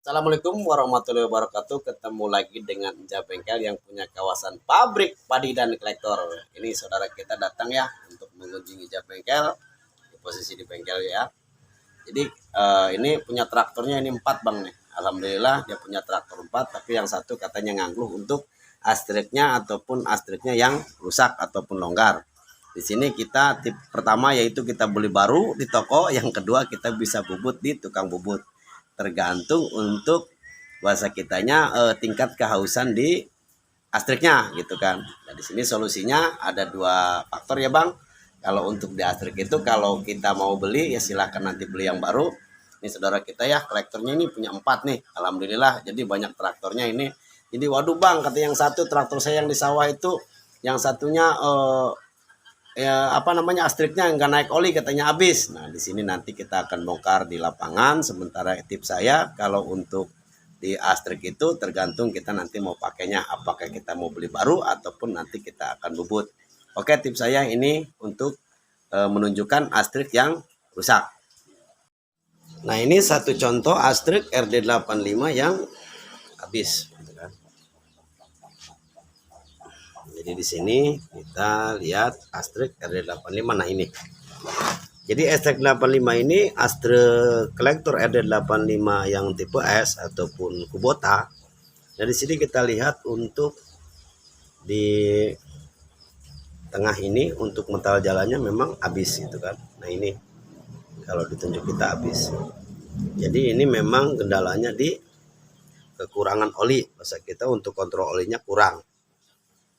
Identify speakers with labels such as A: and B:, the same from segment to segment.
A: Assalamualaikum warahmatullahi wabarakatuh. Ketemu lagi dengan Enja Bengkel yang punya kawasan pabrik padi dan kolektor. Ini saudara kita datang ya untuk mengunjungi Enja Bengkel. Di posisi di bengkel ya. Jadi ini punya traktornya ini 4 bang nih. Alhamdulillah dia punya traktor 4, tapi yang satu katanya ngangguh untuk astriknya ataupun astriknya yang rusak ataupun longgar. Di sini kita tip pertama yaitu kita beli baru di toko, yang kedua kita bisa bubut di tukang bubut. Tergantung untuk bahasa kitanya tingkat kehausan di astriknya gitu kan. Nah, di sini solusinya ada 2 faktor ya Bang. Kalau untuk di astrik itu kalau kita mau beli ya silahkan nanti beli yang baru. Ini saudara kita ya kolektornya ini punya 4 nih. Alhamdulillah jadi banyak traktornya ini. Jadi waduh Bang, kata yang satu traktor saya yang di sawah itu yang satunya ya apa namanya astriknya nggak naik oli katanya habis. Nah di sini nanti kita akan bongkar di lapangan. Sementara tips saya kalau untuk di astrik itu tergantung kita nanti mau pakainya, apakah kita mau beli baru ataupun nanti kita akan bubut. Oke, tips saya ini untuk menunjukkan astrik yang rusak. Nah ini satu contoh astrik RD85 yang habis. Jadi di sini kita lihat astrik RD85. Nah ini. Jadi astrik 85 ini astrik kolektor RD85 yang tipe S ataupun Kubota. Nah di sini kita lihat untuk di tengah ini untuk metal jalannya memang habis gitu kan. Nah ini kalau ditunjuk kita habis. Jadi ini memang kendalanya di kekurangan oli. Masa kita untuk kontrol olinya kurang.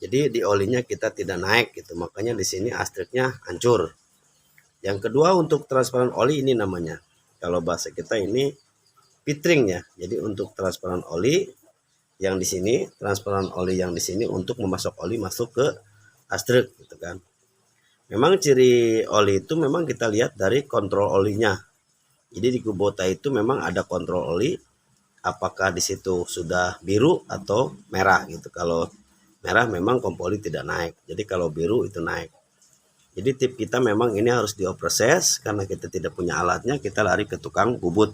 A: Jadi di olinya kita tidak naik gitu. Makanya di sini astriknya hancur. Yang kedua untuk transparan oli ini namanya. Kalau bahasa kita ini pitring ya. Jadi untuk transparan oli yang di sini, transparan oli yang di sini untuk memasok oli masuk ke astrik gitu kan. Memang ciri oli itu memang kita lihat dari kontrol olinya. Jadi di Kubota itu memang ada kontrol oli. Apakah di situ sudah biru atau merah gitu. Kalau merah memang kompoli tidak naik. Jadi kalau biru itu naik. Jadi tip kita memang ini harus dioproses karena kita tidak punya alatnya, kita lari ke tukang bubut.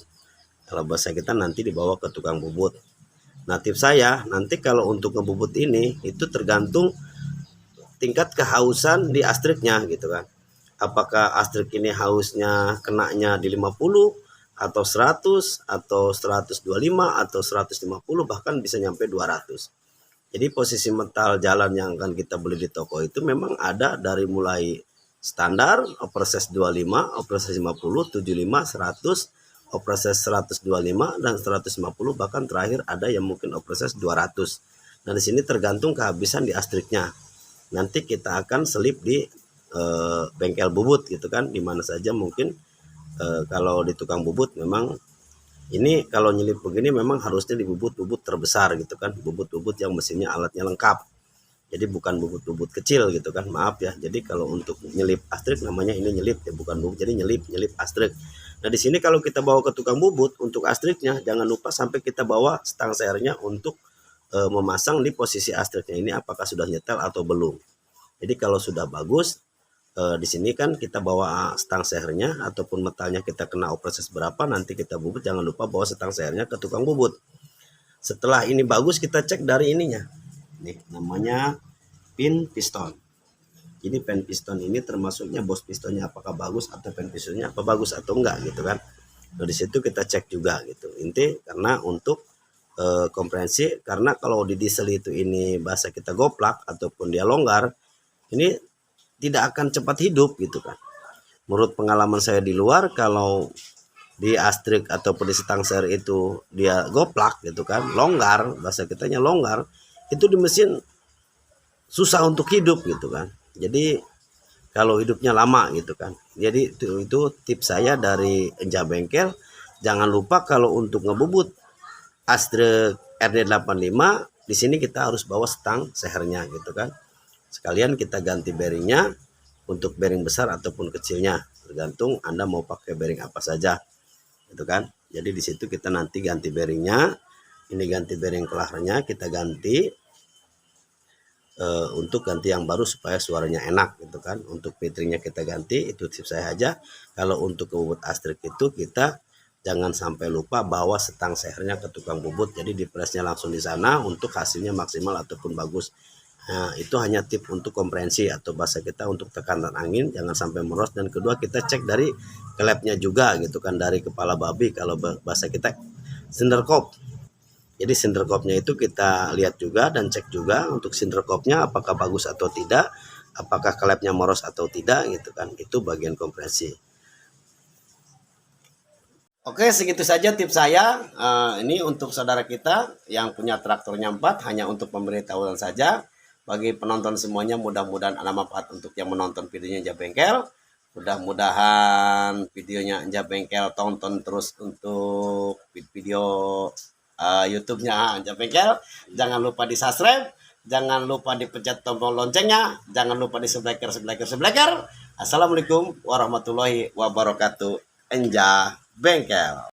A: Kalau bahasa kita nanti dibawa ke tukang bubut. Nah tips saya nanti kalau untuk ngebubut ini itu tergantung tingkat kehausan di astriknya gitu kan. Apakah astrik ini hausnya kenanya di 50 atau 100 atau 125 atau 150 bahkan bisa nyampe 200. Jadi posisi metal jalan yang akan kita beli di toko itu memang ada dari mulai standar, oproses 25, oproses 50, 75, 100, oproses 125 dan 150 bahkan terakhir ada yang mungkin oproses 200. Nah di sini tergantung kehabisan di astriknya. Nanti kita akan selip di bengkel bubut gitu kan, dimana saja mungkin kalau di tukang bubut memang ini kalau nyelip begini memang harusnya di bubut-bubut terbesar gitu kan, bubut-bubut yang mesinnya alatnya lengkap. Jadi bukan bubut-bubut kecil gitu kan, maaf ya. Jadi kalau untuk nyelip astrik namanya ini nyelip ya, bukan bubut. Jadi nyelip astrik. Nah di sini kalau kita bawa ke tukang bubut untuk astriknya, jangan lupa sampai kita bawa stang sernya untuk memasang di posisi astriknya ini apakah sudah nyetel atau belum. Jadi kalau sudah bagus, di sini kan kita bawa stang sehernya ataupun metalnya kita kena oproses berapa, nanti kita bubut, jangan lupa bawa stang sehernya ke tukang bubut. Setelah ini bagus kita cek dari ininya. Nih namanya pin piston. Jadi pin piston ini termasuknya bos pistonnya apakah bagus atau pin pistonnya apa bagus atau enggak gitu kan. Nah di situ kita cek juga gitu. Inti karena untuk komprehensi, karena kalau di diesel itu ini bahasa kita goplak ataupun dia longgar, ini tidak akan cepat hidup gitu kan. Menurut pengalaman saya di luar, kalau di astrik ataupun di stang ser itu dia goplak gitu kan, longgar, bahasa kitanya longgar, itu di mesin susah untuk hidup gitu kan. Jadi kalau hidupnya lama gitu kan. Jadi itu tips saya dari Enja Bengkel. Jangan lupa kalau untuk ngebubut astrik RD85 di sini kita harus bawa stang sehernya gitu kan. Sekalian kita ganti bearingnya untuk bearing besar ataupun kecilnya, tergantung Anda mau pakai bearing apa saja gitu kan. Jadi di situ kita nanti ganti bearingnya, ini ganti bearing kelahnya kita ganti untuk ganti yang baru supaya suaranya enak gitu kan. Untuk pitringnya kita ganti, itu tips saya aja. Kalau untuk ngebubut astrik itu kita jangan sampai lupa bawa setang sehernya ke tukang bubut, jadi dipresnya langsung di sana untuk hasilnya maksimal ataupun bagus. Nah, itu hanya tip untuk komprehensi atau bahasa kita untuk tekanan angin, jangan sampai meros. Dan kedua, kita cek dari klepnya juga gitu kan, dari kepala babi kalau bahasa kita sinderkop. Jadi sinderkopnya itu kita lihat juga dan cek juga untuk sinderkopnya apakah bagus atau tidak, apakah klepnya meros atau tidak gitu kan. Itu bagian komprehensi. Oke, segitu saja tips saya. Ini untuk saudara kita yang punya traktornya 4, hanya untuk pemberitahuan saja. Bagi penonton semuanya, mudah-mudahan ada manfaat untuk yang menonton videonya Anja Bengkel. Mudah-mudahan videonya Anja Bengkel tonton terus untuk video YouTube-nya Anja Bengkel. Jangan lupa di subscribe, jangan lupa dipencet tombol loncengnya, jangan lupa di subscribe. Assalamualaikum warahmatullahi wabarakatuh. Anja Bengkel.